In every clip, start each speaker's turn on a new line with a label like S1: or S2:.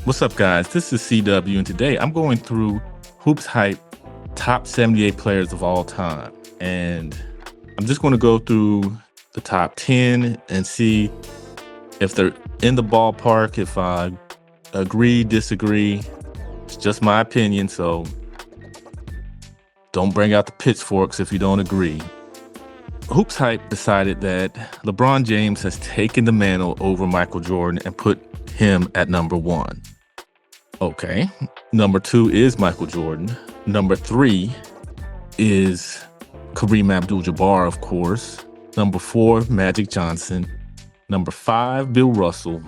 S1: What's up, guys? This is CW, and today I'm going through HoopsHype top 78 players of all time. And I'm just going to go through the top 10 and see if they're in the ballpark, if I agree, disagree. It's just my opinion, so don't bring out the pitchforks if you don't agree. HoopsHype decided that LeBron James has taken the mantle over Michael Jordan and put him at number 1. Okay. Number 2 is Michael Jordan. Number 3 is Kareem Abdul-Jabbar, of course. Number 4, Magic Johnson. Number 5, Bill Russell.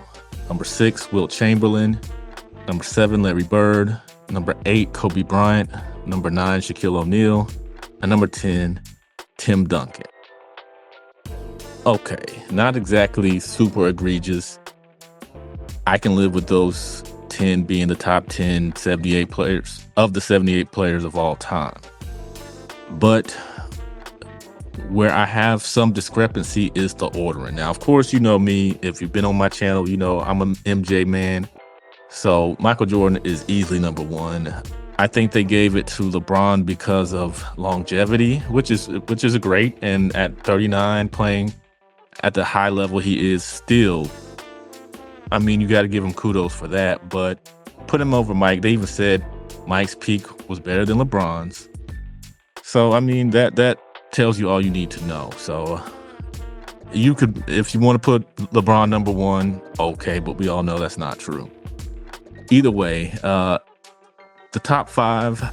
S1: Number 6, Wilt Chamberlain. Number 7, Larry Bird. Number 8, Kobe Bryant. Number 9, Shaquille O'Neal. And number 10, Tim Duncan. Okay, not exactly super egregious. I can live with those 10 being the top 10 78 players of the 78 players of all time. But where I have some discrepancy is the ordering. Now, of course, you know me. If you've been on my channel, you know I'm an MJ man. So Michael Jordan is easily number 1. I think they gave it to LeBron because of longevity, which is great. And at 39, playing at the high level he is still, I mean, you got to give him kudos for that, but put him over Mike. They even said Mike's peak was better than LeBron's. So, I mean, that tells you all you need to know. So you could, if you want to put LeBron number 1, okay, but we all know that's not true. Either way, the top 5,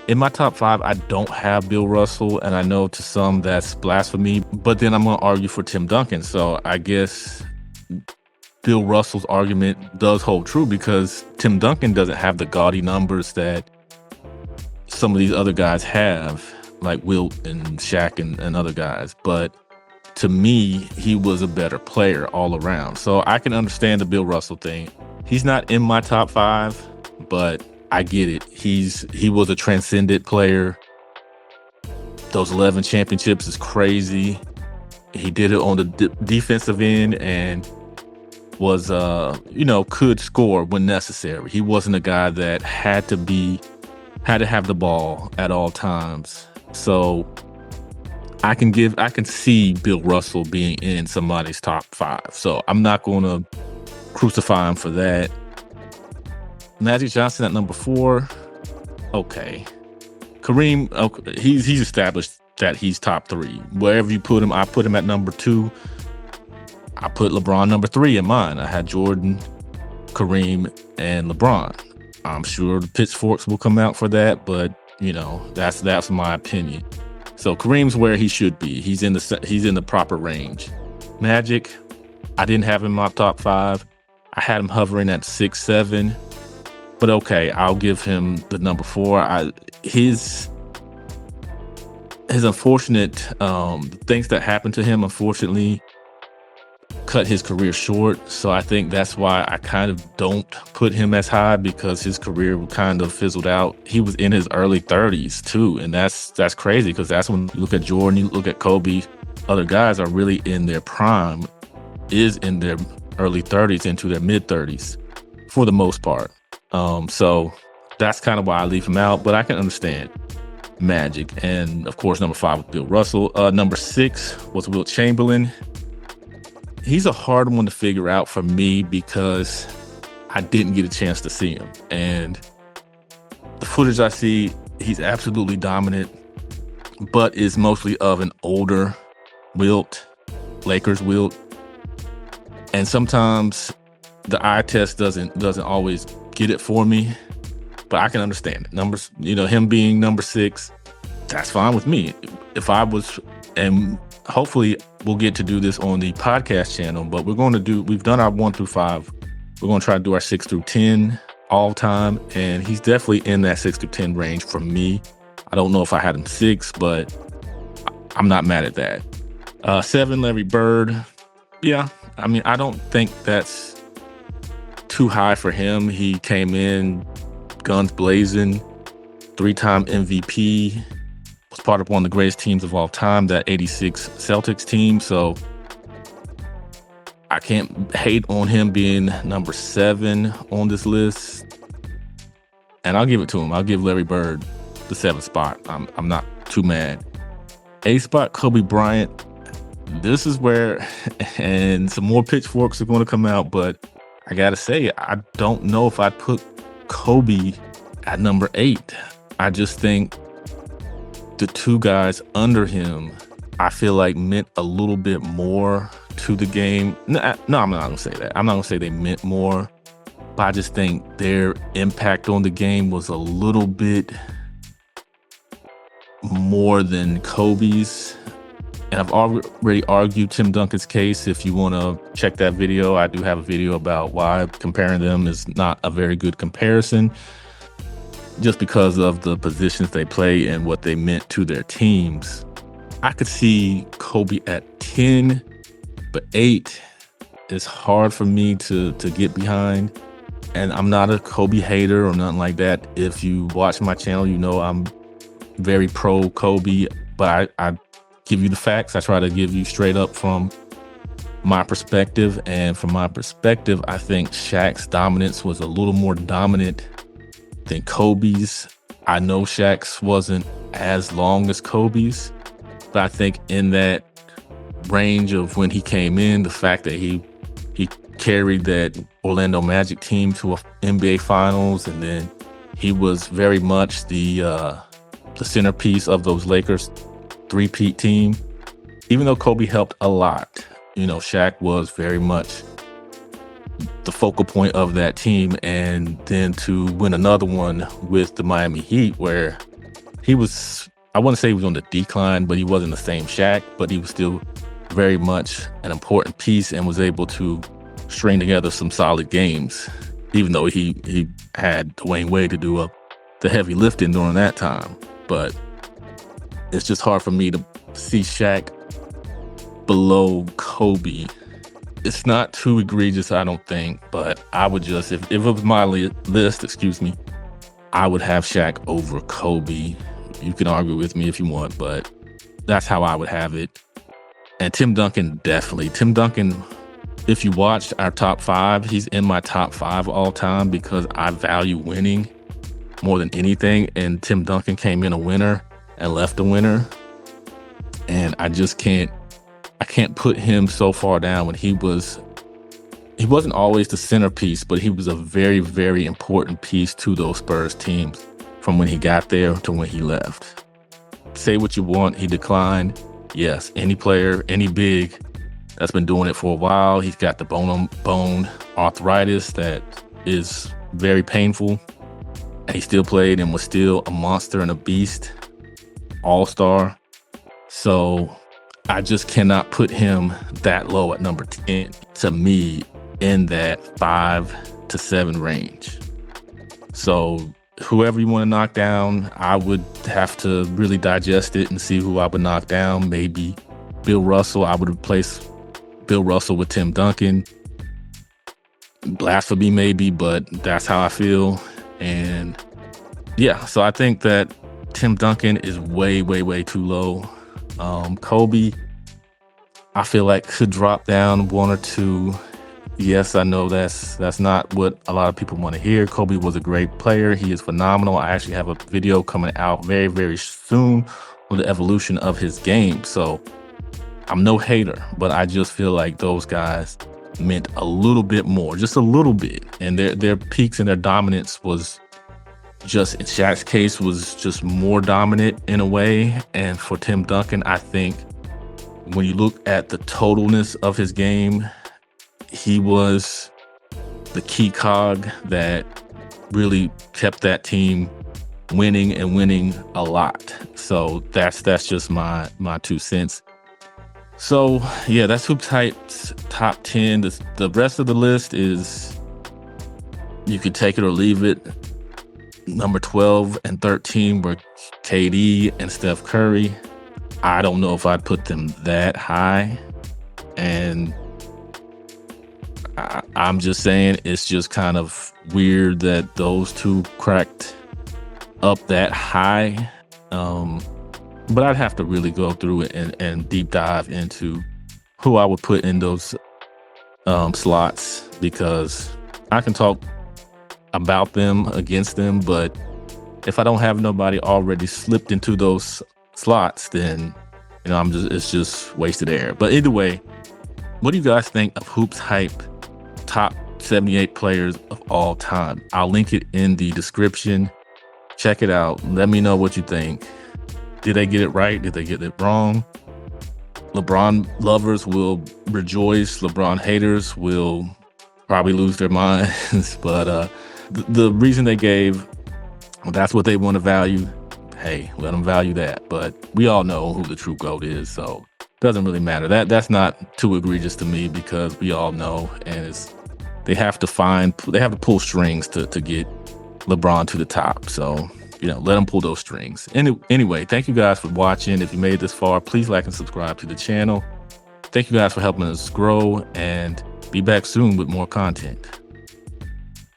S1: in my top 5, I don't have Bill Russell, and I know to some that's blasphemy, but then I'm going to argue for Tim Duncan. So I guess Bill Russell's argument does hold true because Tim Duncan doesn't have the gaudy numbers that some of these other guys have, like Wilt and Shaq and other guys. But to me, he was a better player all around. So I can understand the Bill Russell thing. He's not in my top 5, but I get it. He was a transcendent player. Those 11 championships is crazy. He did it on the defensive end and was, could score when necessary. He wasn't a guy that had to have the ball at all times. So I can see Bill Russell being in somebody's top 5. So I'm not going to crucify him for that. Magic Johnson at number 4. Okay. Kareem, okay, he's established that he's top 3. Wherever you put him, I put him at number 2. I put LeBron number 3 in mine. I had Jordan, Kareem, and LeBron. I'm sure the pitchforks will come out for that, but that's my opinion. So Kareem's where he should be. He's in the proper range. Magic, I didn't have him in my top 5. I had him hovering at 6, 7. But okay, I'll give him the number 4. His unfortunate things that happened to him, unfortunately, cut his career short. So I think that's why I kind of don't put him as high, because his career kind of fizzled out. He was in his early 30s too, and that's crazy, because that's when you look at Jordan, you look at Kobe, other guys are really in their prime, is in their early 30s into their mid 30s for the most part. So that's kind of why I leave him out, but I can understand Magic. And of course, number 5 was Bill Russell. Number 6 was Wilt Chamberlain. He's a hard one to figure out for me because I didn't get a chance to see him. And the footage I see, he's absolutely dominant, but is mostly of an older Wilt, Lakers Wilt. And sometimes the eye test doesn't always get it for me, but I can understand it. Numbers, him being number 6, that's fine with me. If I was, and hopefully we'll get to do this on the podcast channel, but we've done our 1 through 5. We're going to try to do our 6 through 10 all time. And he's definitely in that 6 through 10 range for me. I don't know if I had him 6, but I'm not mad at that. 7, Larry Bird. Yeah. I mean, I don't think that's too high for him. He came in guns blazing, 3-time MVP, was part of one of the greatest teams of all time, that 86 Celtics team. So I can't hate on him being number 7 on this list. And I'll give it to him. I'll give Larry Bird the 7th spot. I'm not too mad. 8th spot, Kobe Bryant. This is where, and some more pitchforks are going to come out, but I got to say, I don't know if I'd put Kobe at number 8. I just think the two guys under him, I feel like meant a little bit more to the game. No, I'm not going to say that. I'm not going to say they meant more, but I just think their impact on the game was a little bit more than Kobe's. And I've already argued Tim Duncan's case. If you want to check that video, I do have a video about why comparing them is not a very good comparison, just because of the positions they play and what they meant to their teams. I could see Kobe at 10, but 8 is hard for me to get behind. And I'm not a Kobe hater or nothing like that. If you watch my channel, you know I'm very pro Kobe, but I give you the facts. I try to give you straight up from my perspective. And from my perspective, I think Shaq's dominance was a little more dominant than Kobe's. I know Shaq's wasn't as long as Kobe's, but I think in that range of when he came in, the fact that he carried that Orlando Magic team to a NBA Finals, and then he was very much the centerpiece of those Lakers three-peat team. Even though Kobe helped a lot, you know, Shaq was very much the focal point of that team. And then to win another one with the Miami Heat, where he was, I wouldn't say he was on the decline, but he wasn't the same Shaq, but he was still very much an important piece and was able to string together some solid games, even though he had Dwayne Wade to do the heavy lifting during that time. But it's just hard for me to see Shaq below Kobe. It's not too egregious, I don't think, but I would just, if it was my list, I would have Shaq over Kobe. You can argue with me if you want, but that's how I would have it. And Tim Duncan, definitely. Tim Duncan, if you watched our top 5, he's in my top 5 all time because I value winning more than anything. And Tim Duncan came in a winner and left a winner. And I can't put him so far down when he wasn't always the centerpiece, but he was a very, very important piece to those Spurs teams from when he got there to when he left. Say what you want, he declined. Yes, any player, any big that's been doing it for a while, he's got the bone arthritis that is very painful. And he still played and was still a monster and a beast. All-star. So I just cannot put him that low at number 10 to me in that 5 to 7 range. So whoever you want to knock down, I would have to really digest it and see who I would knock down. Maybe Bill Russell. I would replace Bill Russell with Tim Duncan. Blasphemy maybe, but that's how I feel. And yeah, so I think that Tim Duncan is way, way, way too low. Kobe, I feel like could drop down 1 or 2. Yes, I know that's not what a lot of people want to hear. Kobe was a great player. He is phenomenal. I actually have a video coming out very, very soon on the evolution of his game. So I'm no hater, but I just feel like those guys meant a little bit more, just a little bit. And their peaks and their dominance was just, in Shaq's case, was just more dominant in a way. And for Tim Duncan, I think when you look at the totalness of his game, he was the key cog that really kept that team winning and winning a lot. So that's just my 2 cents. So yeah, that's HoopsHype's top 10. The rest of the list is, you could take it or leave it. Number 12 and 13 were KD and Steph Curry. I don't know if I'd put them that high. And I'm just saying, it's just kind of weird that those two cracked up that high. But I'd have to really go through it and deep dive into who I would put in those slots, because I can talk about them, against them, but if I don't have nobody already slipped into those slots, then it's just wasted air. But either way, what do you guys think of HoopsHype top 78 players of all time? I'll link it in the description. Check it out. Let me know what you think. Did they get it right? Did they get it wrong? LeBron lovers will rejoice. LeBron haters will probably lose their minds. But the reason they gave, well, that's what they want to value. Hey, let them value that. But we all know who the true GOAT is, so it doesn't really matter. That's not too egregious to me, because we all know, and they have to pull strings to get LeBron to the top. So let them pull those strings. Anyway, thank you guys for watching. If you made it this far, please like and subscribe to the channel. Thank you guys for helping us grow, and be back soon with more content.